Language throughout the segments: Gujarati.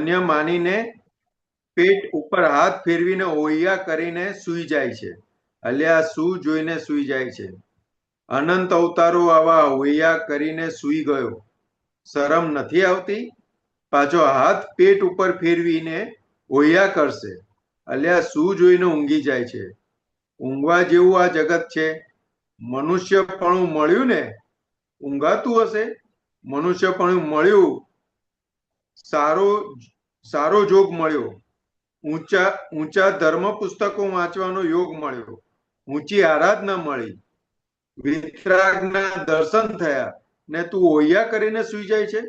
ધન્ય માનીને પેટ ઉપર હાથ ફેરવીને ઓહિયા કરીને સૂઈ જાય છે. અલ્યા શું જોઈને સૂઈ જાય છે? અનંત અવતારો આવા ઓહિયા કરીને સૂઈ ગયો. શરમ નથી આવતી? પાછો હાથ પેટ ઉપર ફેરવીને ઓહિયા કરશે. અલ્યા શું જોઈને ઊંઘી જાય છે? ઊંઘવા જેવું આ જગત છે? મનુષ્યપણું મળ્યું ને? ઊંઘાતું હશે? મનુષ્યપણું મળ્યું, સારો સારો જોગ મળ્યો. ઊંચા ઊંચા ધર્મ પુસ્તકો વાંચવાનો યોગ મળ્યો. ઊંચી આરાધના મળી. વિતરાગના દર્શન થયા ને તું ઓહિયા કરીને સુઈ જાય છે?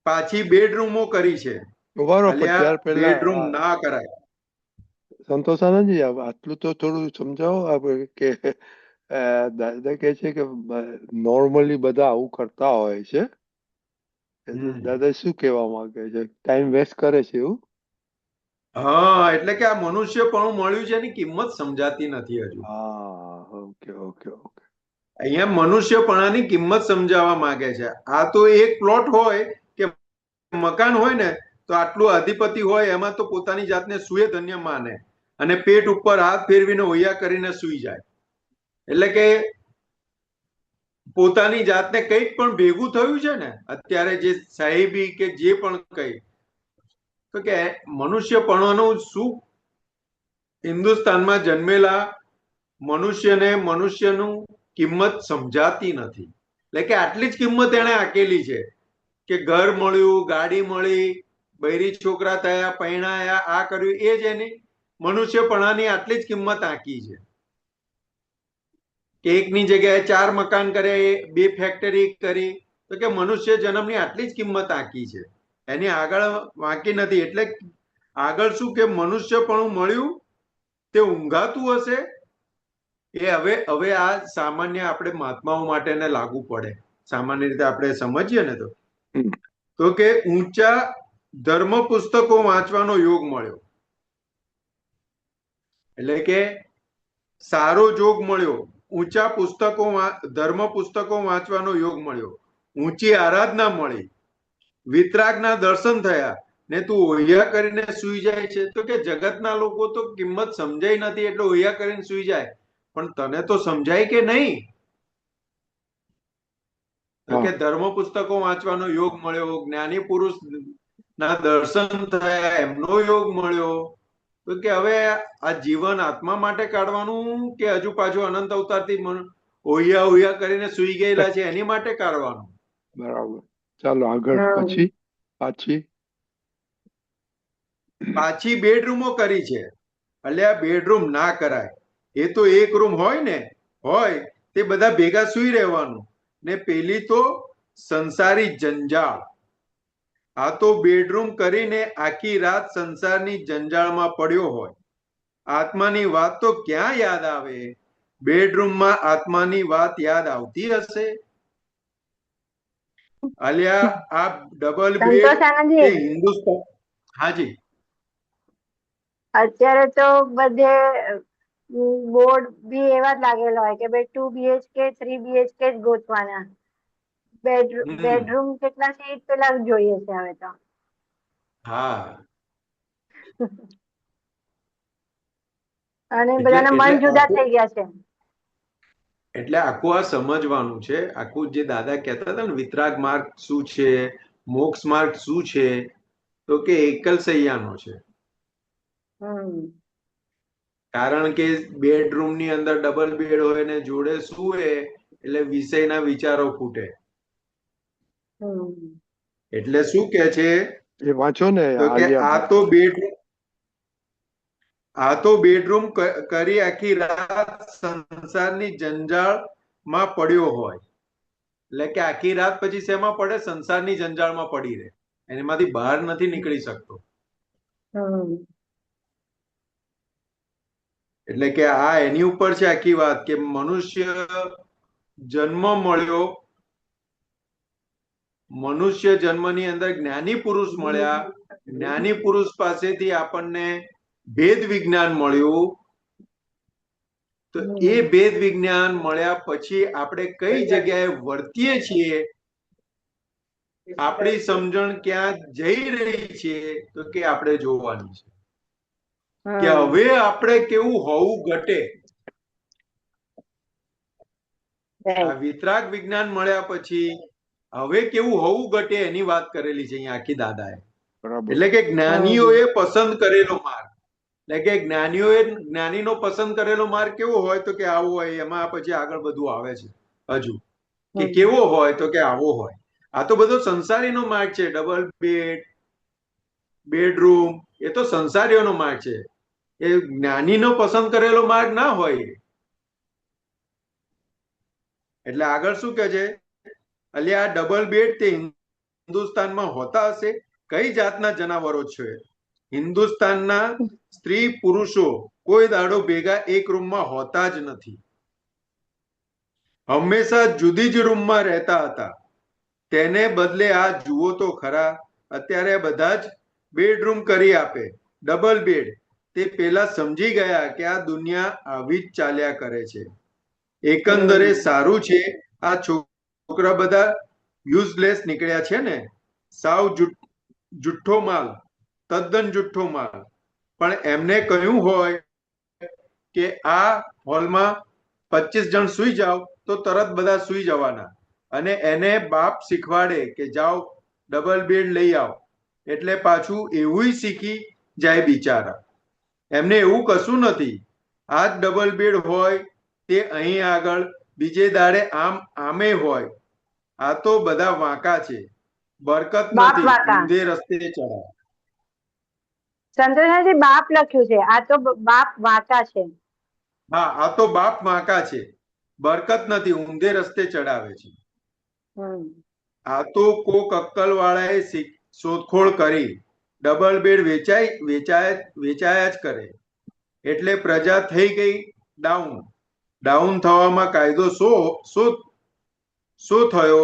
પાછી બેડરૂમો કરી છે. બરોબર, અલ્યા ત્યાર પહેલા બેડરૂમ ના કરાય. સંતોષાનંદજી, આટલું તો થોડું સમજાવો કે દાદા કહે છે કે નોર્મલી બધા આવું કરતા હોય છે. દાદા શું કહેવા માંગે છે? ટાઈમ વેસ્ટ કરે છે એવું? હા, એટલે કે આ મનુષ્યપણું મળ્યું છે એની કિંમત સમજાતી નથી હજુ. હા, ઓકે ઓકે ઓકે. અહીંયા મનુષ્યપણાની કિંમત સમજાવવા માંગે છે. આ તો એક પ્લોટ હોય કે મકાન હોય ને, તો આટલું અધિપતિ હોય એમાં તો પોતાની જાતને સુએ ધન્ય માને અને પેટ ઉપર હાથ ફેરવીને ઓહિયા કરીને સુઈ જાય. એટલે કે પોતાની જાતને કંઈક પણ ભેગું થયું છે ને અત્યારે, જે સાહેબી કે જે પણ કઈ, તો કે મનુષ્યપણાનું શું? હિન્દુસ્તાનમાં જન્મેલા મનુષ્યને મનુષ્યનું કિંમત સમજાતી નથી. એટલે કે આટલી જ કિંમત એને આકેલી છે કે ઘર મળ્યું, ગાડી મળી, બૈરી છોકરા થયા, પૈણાયા, આ કર્યું, એ જ એની મનુષ્યપણાની આટલી જ કિંમત આંકી છે કે એકની જગ્યાએ 4 મકાન કર્યા, 2 ફેક્ટરી કરી, તો કે મનુષ્ય જન્મની આટલી જ કિંમત આંકી છે, એની આગળ વાંકી નથી. એટલે આગળ શું કે મનુષ્યપણું મળ્યું તે ઊંઘાતું હશે. એ હવે આ સામાન્ય આપણે મહાત્માઓ માટે ને લાગુ પડે. સામાન્ય રીતે આપણે સમજીએ ને તો કે ઊંચા ધર્મ પુસ્તકો વાંચવાનો યોગ મળ્યો. એટલે કે સારો જોગ મળ્યો. ઊંચા પુસ્તકો ધર્મ પુસ્તકો વાંચવાનો યોગ મળ્યો. ઊંચી આરાધના મળી. વિતરાગના દર્શન થયા ને તું ઓહિયા કરીને સુઈ જાય છે? તો કે જગતના લોકો તો કિંમત સમજાય નથી એટલે ઓહિયા કરીને સુઈ જાય. પણ તને તો સમજાય કે નહીં? તો કે ધર્મ પુસ્તકો વાંચવાનો યોગ મળ્યો, જ્ઞાની પુરુષ ના દર્શન થયા, એમનો યોગ મળ્યો. તો કે હવે આ જીવન આત્મા માટે કાઢવાનું કે હજુ પાછું અનંત અવતારથી ઓહિયા કરીને સુઈ ગયેલા છે એની માટે કાઢવાનું? બરાબર, ચાલો આગળ. પાછી બેડરૂમો કરી છે. અલ્યા બેડરૂમ ના કરાય. એ તો એક રૂમ હોય ને, હોય તે બધા ભેગા સુઈ રહેવાનું ને પેલી તો સંસારી જંજાળ. આ તો બેડરૂમ કરીને આખી રાત સંસારની જંજાળમાં પડ્યો હોય. આત્માની વાત તો ક્યાં યાદ આવે? બેડરૂમમાં આત્માની વાત યાદ આવતી હશે? અલ્યા આ ડબલ બેડ એ હિન્દુસ્તાન. હાજી, અત્યારે તો બધે બોર્ડ બી એવા જ લાગેલા હોય કે ભાઈ 2 BHK 3 BHK જ ગોતવાના. બેડરૂમ કેટલા છે એ પેલા જોઈએ છે હવે તો. હા, અને બધાના મન જુદા થઈ ગયા છે. એટલે આખું આ સમજવાનું છે. આખું જે દાદા કહેતા હતા ને, વિતરાગ માર્ગ શું છે, મોક્ષ માર્ગ શું છે, તો કે એકલ સૈયાનો છે. કારણ કે બેડરૂમ ની અંદર ડબલ બેડ હોય ને જોડે સૂવે એટલે વિષયના વિચારો ફૂટે. એટલે શું કે છે એ વાંચો ને, તો કે આ તો બેડરૂમ કરી આખી રાત સંસારની જંજાળમાં પડ્યો હોય. એટલે કે આખી રાત પછી શેમાં પડે? સંસારની જંજાળમાં પડી રહે, એમાંથી બહાર નથી નીકળી શકતો. એટલે કે આ એની ઉપર છે આખી વાત કે મનુષ્ય જન્મ મળ્યો, મનુષ્ય જન્મની અંદર જ્ઞાની પુરુષ મળ્યા, જ્ઞાની પુરુષ પાસેથી આપણને ભેદ વિજ્ઞાન મળ્યું. તો એ ભેદ વિજ્ઞાન મળ્યા પછી આપણે કઈ જગ્યાએ વર્તીએ છીએ આપણી સમજણ ક્યાં જઈ રહી છે તો કે આપણે જોવાનું છે કે હવે આપણે કેવું હોવું ઘટે. આ વિતરાગ વિજ્ઞાન મળ્યા પછી હવે કેવું હોવું ઘટે એની વાત કરેલી છે અહીંયા આખી દાદાએ. બરાબર. એટલે કે જ્ઞાનીઓએ પસંદ કરેલો માર્ગ, એટલે કે જ્ઞાનીનો પસંદ કરેલો માર્ગ કેવો હોય તો કે આવો હોય, એમાં પછી આગળ બધું આવે છે હજુ કે કેવો હોય તો કે આવો હોય. આ તો બધો સંસારીનો માર્ગ છે, ડબલ બેડ, બેડરૂમ, એ તો સંસારીઓનો માર્ગ છે. એ જ્ઞાનીનો પસંદ કરેલો માર્ગ ના હોય. એટલે આગળ શું કે છે, એટલે આ ડબલ બેડ તે હિન્દુસ્તાનમાં હોતા હશે? કઈ જાતના જનાવરો છે? હિન્દુસ્તાનના સ્ત્રી પુરુષો કોઈ દાડો ભેગા એક રૂમમાં હોતા જ નથી, હંમેશા જુદી જ રૂમમાં રહેતા હતા. તેને બદલે આ જુઓ તો ખરા, અત્યારે બધા જ બેડરૂમ કરી આપે, ડબલ બેડ. તે પેલા સમજી ગયા કે આ દુનિયા આવી જ ચાલ્યા કરે છે. એકંદરે સારું છે આ છોકરા બધા યુઝલેસ નીકળ્યા છે ને, સાવ જુઠ્ઠો માલ, તદ્દન જુઠ્ઠો માલ. પણ એમને કહ્યું હોય કે આ હોલમાં 25 જણ સુઈ જાઓ તો તરત બધા સુઈ જવાના, અને એને બાપ શીખવાડે કે જાઓ ડબલ બેડ લઈ આવો, એટલે પાછું એવું શીખી જાય બિચારા. એમને એવું કશું નથી. આ જ ડબલ બેડ હોય તે અહીં આગળ બીજે દાડે આમે હોય. આ તો બધા વાંકા છે, બરકત નથી, ઊંધે રસ્તે ચડાવે. સંતોષાજી બાપ લખ્યું છે, આ તો બાપ વાંકા છે. હા, આ તો બાપ વાંકા છે, બરકત નથી, ઊંધે રસ્તે ચડાવે છે. આ તો કોક અક્કલ વાળાએ શોધખોળ કરી, ડબલ બેડ વેચાયા જ કરે, એટલે પ્રજા થઈ ગઈ ડાઉન. ડાઉન થવામાં કાયદો શું થયો?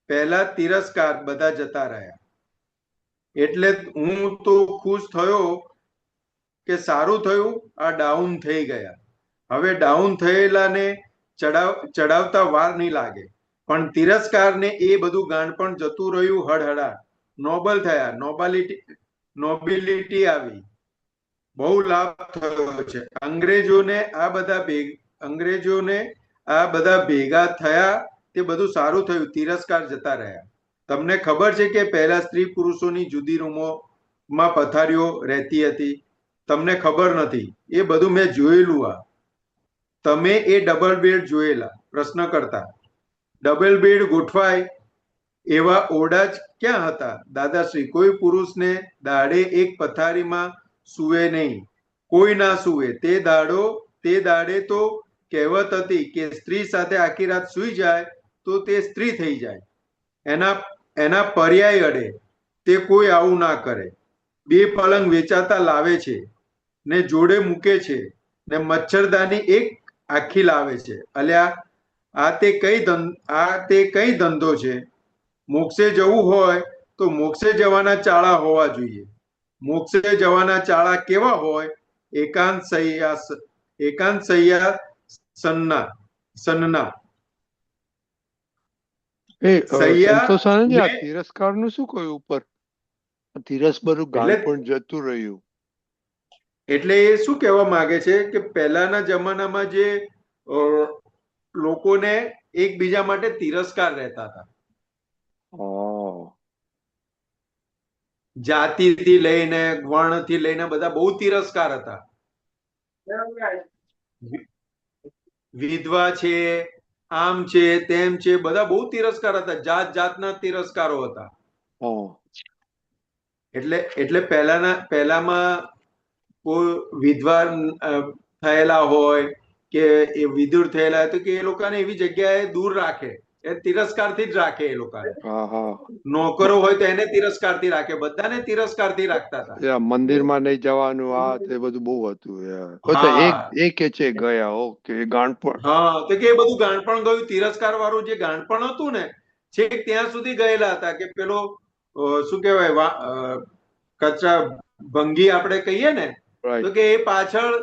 પહેલા તિરસ્કાર, બધા જતા રહ્યા. એટલે હું તો ખુશ થયો કે સારું થયું આ ડાઉન થઈ ગયા. હવે ડાઉન થયેલાને ચડાવતા વાર નહીં લાગે. પણ તિરસ્કારને એ બધું ગાંડપણ જતું રહ્યું હળહળા. નોબલ થયા, નોબિલિટી આવી, બહુ લાભ થયો છે. અંગ્રેજોને આ બધા ભેગા થયા, તે બધું સારું થયું, તિરસ્કાર જતા રહ્યા. તમને ખબર છે કે પહેલા સ્ત્રી પુરુષોની જુદી રૂમોમાં પથારીઓ રહેતી હતી? તમને ખબર નથી, એ બધું મેં જોયેલું. આ તમે એ ડબલ બેડ જોયેલા? પ્રશ્ન કરતા. ડબલ બેડ ગોઠવાય એવા ઓરડા જ ક્યાં હતા દાદાશ્રી? કોઈ પુરુષને દાડે એક પથારીમાં સુવે નહીં, કોઈ ના સુવે. તે દાડે તો કહેવત હતી કે સ્ત્રી સાથે આખી રાત સુઈ જાય તો તે સ્ત્રી થઈ જાય. એના પર્યાય અડે, તે કોઈ આવું ના કરે. 2 પલંગ વેચાતા લાવે છે ને જોડે મૂકે છે, ને મચ્છરદાની એક આખી લાવે છે. અલ્યા આ તે કઈ ધંધો છે? મોક્ષે જવું હોય તો મોક્ષે જવાના ચાળા હોવા જોઈએ. મોક્ષે જવાના ચાળા કેવા હોય? એકાંત સૈયા સન્ના. સંતોષાનંદજી, આ તિરસ્કાર નું શું કહ્યું ઉપર? તિરસ બધું ગાંડપણ જતું રહ્યું. એટલે એ શું કહેવા માંગે છે કે પહેલાના જમાનામાં જે લોકોને એકબીજા માટે તિરસ્કાર રહેતા હતા, જાતિથી લઈને વર્ણથી લઈને બધા બહુ તિરસ્કાર હતા. વિધવા છે, આમ છે, તેમ છે, બધા બહુ તિરસ્કાર હતા, જાતના તિરસ્કારો હતા. એટલે પહેલામાં કોઈ વિધવા થયેલા હોય કે એ વિધુર થયેલા તો કે એ લોકોને એવી જગ્યાએ દૂર રાખે, એ તિરસ્કારથી જ રાખે. એ લોકોને નોકરો હોય તો એને તિરસ્કારથી રાખે, બધાને તિરસ્કારથી રાખતા હતા. મંદિરમાં નહીં જવાનું, આ તે બધું બહુ હતું. એક છે ગયા. ઓકે, ગાંડપણ. હા, તો કે એ બધું ગાંડપણ ગયું. તિરસ્કાર વાળું જે ગાંડપણ હતું ને, છેક ત્યાં સુધી ગયેલા હતા કે પેલો શું કહેવાય, કચરા ભંગી આપણે કહીએ ને, તો કે એ પાછળ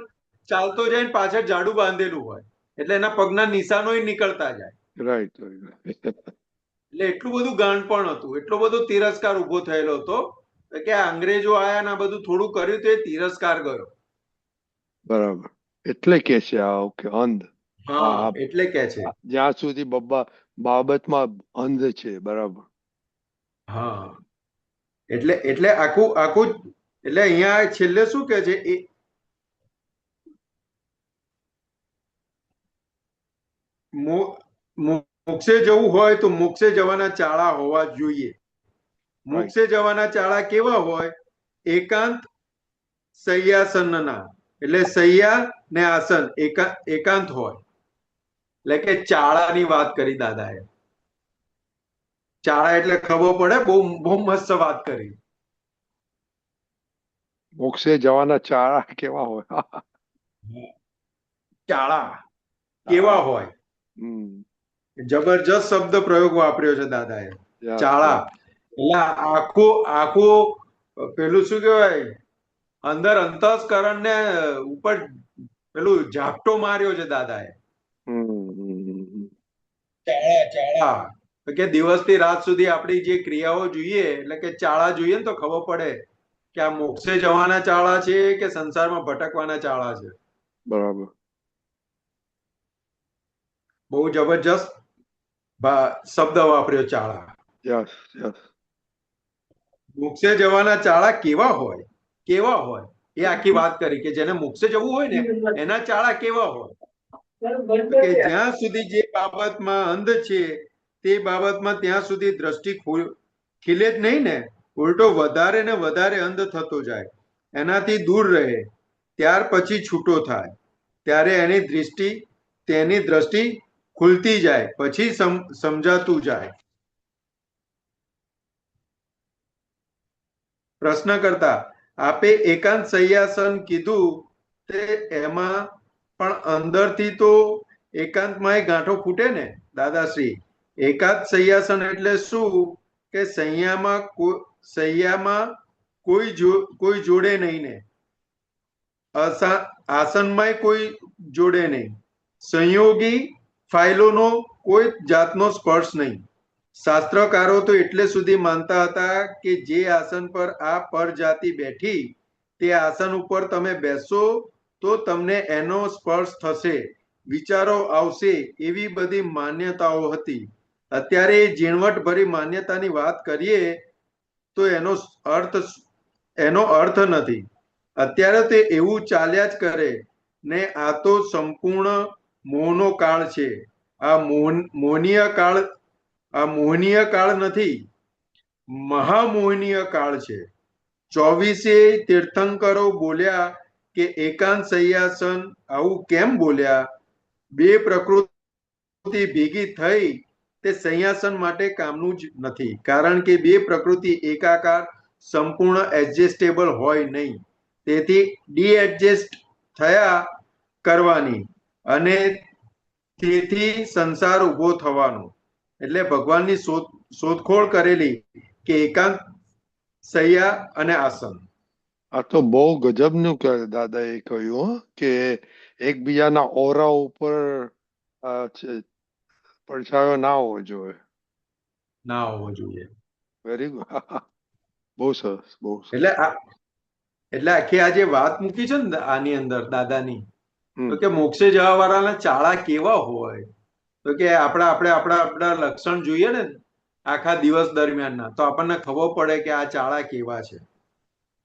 ચાલતો જાય ને પાછળ ઝાડુ બાંધેલું હોય, એટલે એના પગના નિશાનો નીકળતા જાય. રાઈટ. એટલે એટલું બધું ગાંડપણ હતું, એટલો બધો તિરસ્કાર ઉભો થયેલો હતો કે આ અંગ્રેજો આયા ને આ બધું થોડું કર્યું તો એ તિરસ્કાર ગયો. બરાબર. એટલે કે છે આ ઓકે અંધ. હા, આ એટલે કે છે. જ્યાં સુધી બાબતમાં અંધ છે. બરાબર. હા, એટલે એટલે આખું આખું એટલે અહીંયા છેલ્લે શું કે છે એ મોક્ષે જવું હોય તો મોક્ષે જવાના ચાળા હોવા જોઈએ. રાઈટ. મોક્ષે જવાના ચાળા કેવા હોય? એકાંત શય્યાસનના, એટલે શૈયા ને આસન એકાંત હોય. એટલે કે ચાળાની વાત કરી દાદાએ. ચાળા એટલે ખબર પડે, બહુ બહુ મસ્ત વાત કરી. મોક્ષે જવાના ચાળા કેવા હોય? ચાળા કેવા હોય? હમ. જબરજસ્ત શબ્દ પ્રયોગ વાપર્યો છે દાદાએ, યસ ચાળા. યસ. એટલે આખું આખું પેલું શું કહેવાય, અંદર અંતઃકરણ ને ઉપર પેલું ઝાપટો માર્યો છે દાદાએ. ચાળા ચાળા તો કે દિવસથી રાત સુધી આપણી જે ક્રિયાઓ જોઈએ, એટલે કે ચાળા જોઈએ ને તો ખબર પડે કે આ મોક્ષે જવાના ચાળા છે કે સંસારમાં ભટકવાના ચાળા છે. બરાબર. બહુ જબરજસ્ત શબ્દ વાપર્યો, ચાળા. Yes yes. મોક્ષે જવાના ચાળા કેવા હોય? કેવા હોય એ આખી વાત કરી કે જેને મોક્ષે જવું હોય ને એના ચાળા કેવા હોય? તો કે જ્યાં સુધી જે બાબતમાં અંધ છે તે બાબતમાં ત્યાં સુધી દ્રષ્ટિ ખીલે જ નહીં ને, ઉલટો વધારે ને વધારે અંધ થતો જાય, એનાથી દૂર રહે, ત્યાર પછી છૂટો થાય, ત્યારે તેની દ્રષ્ટિ ખુલતી જાય, પછી સમજાતું જાય. પ્રશ્ન કરતા આપે એકાંત શય્યાસન કીધું તે એમાં પણ અંદરથી તો એકાંતમાં ગાંઠો ફૂટે ને દાદાશ્રી? એકાંત શય્યાસન એટલે શું કે શૈયામાં કોઈ જોડે નહીં ને, આસનમાંય કોઈ જોડે નહીં, સંયોગી ફાઇલોનો કોઈ જાતનો સ્પર્શ નહીં. શાસ્ત્રકારો તો એટલે સુધી માનતા હતા કે જે આસન પર આ પરજાતિ બેઠી તે આસન ઉપર તમે બેસો તો તમને એનો સ્પર્શ થશે, વિચારો આવશે, એવી બધી માન્યતાઓ હતી. અત્યારે ઝીણવટભરી માન્યતાની વાત કરીએ તો એનો અર્થ નથી. અત્યારે તે એવું ચાલ્યા જ કરે ને. આ તો સંપૂર્ણ મોહનો કાળ છે. આ મોહનીય કાળ નથી, મહામોહનીય કાળ છે. 24 તીર્થંકરો બોલ્યા કે એકાંત શય્યાસન આવું કેમ બોલ્યા? બે પ્રકૃતિ ભેગી થઈ તે શય્યાસન માટે કામનું જ નથી, કારણ કે બે પ્રકૃતિ એકાકાર સંપૂર્ણ એડજસ્ટેબલ હોય નહીં. તેથી ડીએડજસ્ટ થયા કરવાની અને તેથી સંસાર ઉભો થવાનો. એટલે ભગવાનની શોધખોળ કરેલી કે એકાંત શૈયા અને આસન. આ તો બહુ ગજબનું દાદાએ કહ્યું કે એકબીજાના ઓરા ઉપર પડછાયો ના હોવો જોઈએ. ના હોવો જોઈએ. Very good. બહુ સરસ, બહુ સરસ. એટલે આખી આ જે વાત મૂકી છે ને આની અંદર દાદાની, તો કે મોક્ષે જવા વાળાના ચાળા કેવા હોય? તો કે આપણા લક્ષણ જોઈએ ને આખા દિવસ દરમિયાનના, તો આપણને ખબર પડે કે આ ચાળા કેવા છે.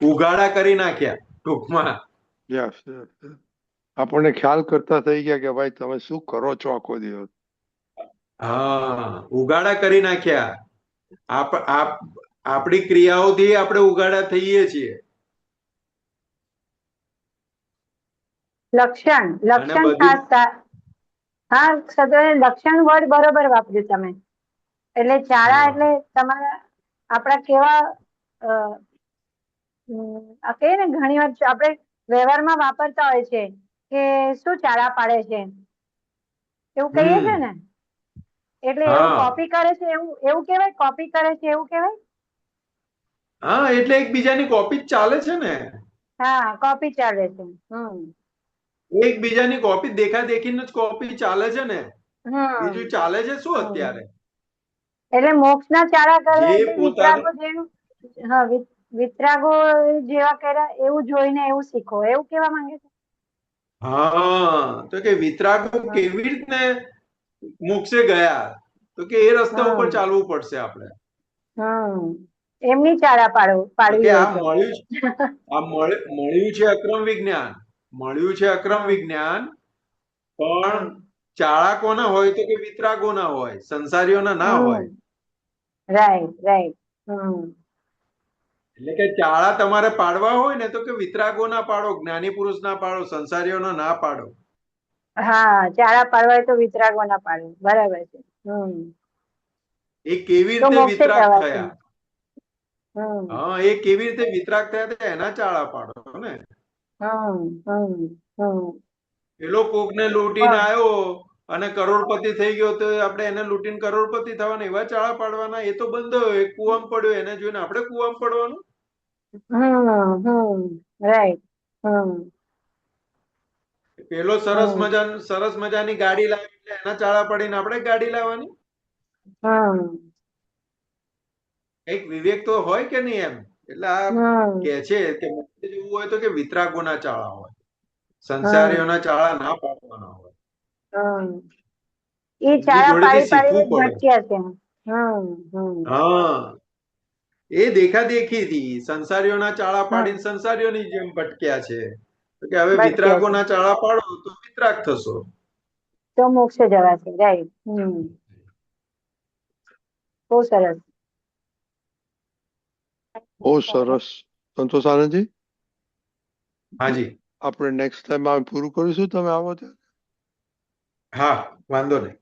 ઉઘાડા કરી નાખ્યા ટૂંકમાં. યસ. આપણને ખ્યાલ કરતા થઈ ગયા કે ભાઈ તમે શું કરો છો આખો દિવસ. હા, ઉઘાડા કરી નાખ્યા. આપણી ક્રિયાઓથી આપણે ઉઘાડા થઈએ છીએ. લક્ષણ ખાસ. હા સદોને લક્ષણ વર્ડ બરોબર વાપર્યું તમે. એટલે ચાળા એટલે તમારા આપણા કેવા કહીએ ને, ઘણી વાર આપણે વ્યવહારમાં વાપરતા હોય છે કે શું ચાળા પાડે છે એવું કહીએ છે ને, એટલે એવું કોપી કરે છે એવું કહેવાય, કોપી કરે છે એવું કહેવાય. હા, એટલે એકબીજાની કોપી જ ચાલે છે ને. હા, કોપી ચાલે છે. એકબીજાની કોપી દેખા દેખીને જ કોપી ચાલે છે ને. બીજું ચાલે છે શું અત્યારે? એટલે મોક્ષના ચાળા કરવા જે એટલે પોતાનું વિતરાગો જેવું, હા, વિતરાગો જેવા કર્યા એવું જોઈને એવું શીખો, એવું કેવા માંગે છે? હા, તો કે વિતરાગો હા, કેવી રીતને મોક્ષે ગયા, તો કે એ રસ્તા ઉપર હમ ચાલવું પડશે આપણે. હમ એમની ચાળા તો પાડવી કે હોય આ તો. મળ્યું છે અક્રમ વિજ્ઞાન, મળ્યું છે અક્રમ હમ વિજ્ઞાન, પણ હમ ચાળા કોના હોય તો કે વિતરાગોના હોય, સંસારીઓના ના હોય. Right right. હમ એટલે કે ચાળા તમારે પાડવા હોય ને તો કે વિતરાગોના પાડો, જ્ઞાની પુરુષના પાડો, સંસારીઓના ના પાડો. હા, ચાળા પાડવા હોય તો વિતરાગો ના પાડે, બરાબર છે. એ કેવી તો રીતે મોક્ષે વિતરાગ જવાશે. થયા? હમ હા, એ કેવી રીતે વિતરાગ થયા હતા એના ચાળા પાડો ને. હમ હમ હમ પેલો કોકને લૂંટીને આવ્યો અને કરોડપતિ થઈ ગયો તો આપણે એને લૂંટીને કરોડપતિ થવાના એવા ચાળા પાડવાના? એ તો બંધ હોય, કુવામાં પડ્યો એને જોઈને આપણે કુવામાં પડવાનું? રાઈટ. હમ પેલો સરસ મજાની ગાડી લાવે એટલે એના ચાળા પાડીને આપણે ગાડી લાવવાની? હમ એક વિવેક તો હોય કે નહીં એમ. એટલે આ હમ કે છે કે મોક્ષે જવું હોય તો કે વિતરાગોના ચાળા હોય, હમ સંસારીઓના ચાળા ના પાડવાના હોય. હમ એ એમની ચાળા જોડેથી પાડી પાડીને શીખવું જ પડે. ભટક્યા છે. હમ હા, એ દેખાદેખી થી સંસારીઓના ચાળા હમ પાડીને સંસારીઓની જેમ ભટક્યા છે. તો કે હવે ભટક્યા છે વિતરાગોના ચાળા પાડો તો વિતરાગ થશો. તો મોક્ષે જવાશે. રાઈટ. બહુ સરસ. બહુ સરસ. સંતોષ આનંદજી, હાજી. આપણે નેક્સ્ટ ટાઈમ આ પૂરું કરીશું, તમે આવો ત્યારે. હા, વાંધો નહીં.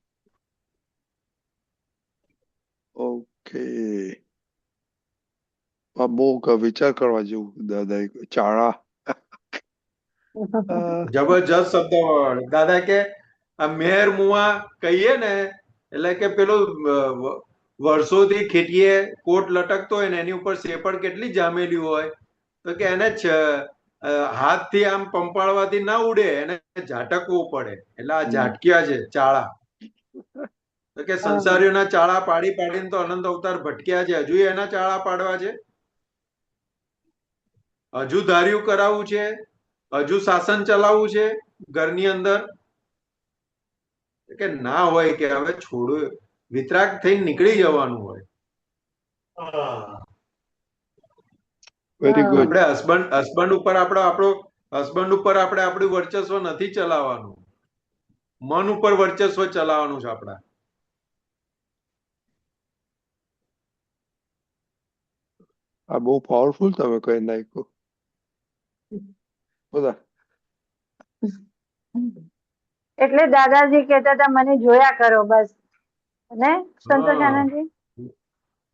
ઓકે. આ બહુ વિચાર કરવા જેવું, દાદા ચાળા. જબરજસ્ત શબ્દ. દાદા કે આ મેર મુઆ કહીએ ને એટલે કે પેલું વર્ષોથી ખેતીએ કોટ લટકતો હોય ને એની ઉપર શેપડ કેટલી જામેલી હોય, તો કે એને હાથથી આમ પંપાળવાથી ના ઉડે, એને ઝાટકવું પડે. એટલે આ ઝાટક્યા છે ચાળા. તો કે સંસારીઓના ચાળા પાડી પાડીને તો અનંત અવતાર ભટક્યા છે, હજુ એના ચાળા પાડવા છે, હજુ ધાર્યું કરાવવું છે, હજુ શાસન ચલાવવું છે ઘરની અંદર. કે ના હોય, કે હવે છોડો, વિતરાગ થઈને નીકળી જવાનું હોય. Very good. આપણે હસબન્ડ ઉપર આપણું વર્ચસ્વ નથી ચલાવવાનું, મન ઉપર વર્ચસ્વ ચલાવવાનું છે આપણા. આ બહુ પાવરફુલ તમે કહી નાખ્યું. બધા એટલે દાદાજી કહેતા હતા મને જોયા કરો બસ, ને સંતોષ હા, આનંદજી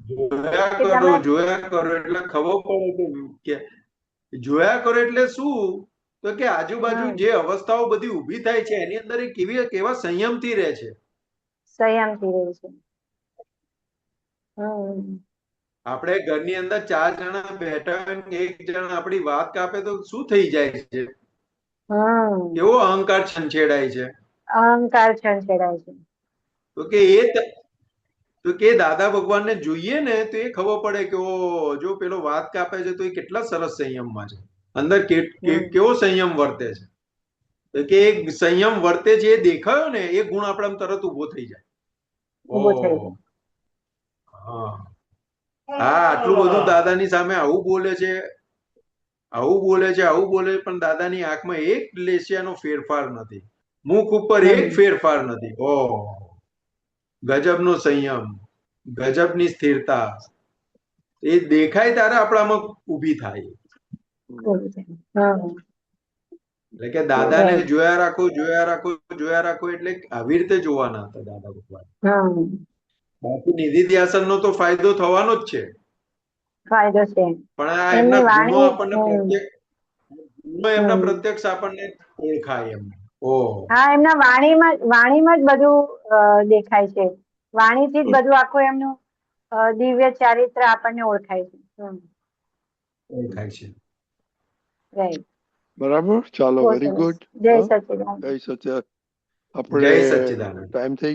જોયા કે કરો, તમે જોયા કરો એટલે ખબર પડે કે જોયા કરો એટલે શું, તો કે આજુબાજુ હમ જે અવસ્થાઓ બધી ઊભી થાય છે એની અંદર એ કેવા સંયમથી રહે છે. સંયમથી રહે છે. આપણે ઘરની અંદર 4 જણા બેઠા હોય ને એક જણ આપણી વાત કાપે તો શું થઈ જાય છે? કેવો અહંકાર છંછેડાય છે. અહંકાર છંછેડાય છે. તો કે દાદા ભગવાનને જોઈએ ને તો એ ખબર પડે કે ઓ જો પેલો વાત કાપે છે તો એ કેટલા સરસ સંયમમાં છે, અંદર કેવો સંયમ વર્તે છે. તો કે સંયમ વર્તે છે એ દેખાયો ને એ ગુણ આપણામાં તરત ઉભો થઈ જાય. ઉભો થઈ જાય. હા, આટલું બધું દાદાની સામે આવું બોલે છે, પણ દાદાની આંખમાં એક લેશિયાનો ફેરફાર નથી, મુખ ઉપર એક ફેરફાર નથી. ઓહ, ગજબનો સંયમ, ગજબની સ્થિરતા એ દેખાય ત્યારે આપણામાં ઊભી થાય. એટલે કે દાદાને જોયા રાખો, જોયા રાખો, જોયા રાખો, એટલે આવી રીતે જોવાના હતા દાદા ભગવાન. બાકી નિધિ ધ્યાસનનો તો ફાયદો થવાનો જ છે, ફાયદો છે. પણ આ એમના એમની ગુણો વાણી આપણને પ્રત્યક્ષ આપણને ઓળખાય એમ. હા, એમના વાણીમાં જ બધું દેખાય છે. વાણીથી જ બધું આખું એમનું દિવ્ય ચારિત્ર આપણને ઓળખાય છે. ઓળખાય છે. રાઈટ. બરાબર. ચાલો, વેરી ગુડ. જય સચિદાનંદ. જય સચ્ચિદાનંદ. જય આપણે સચ્ચિદાનંદ. ટાઈમ થઈ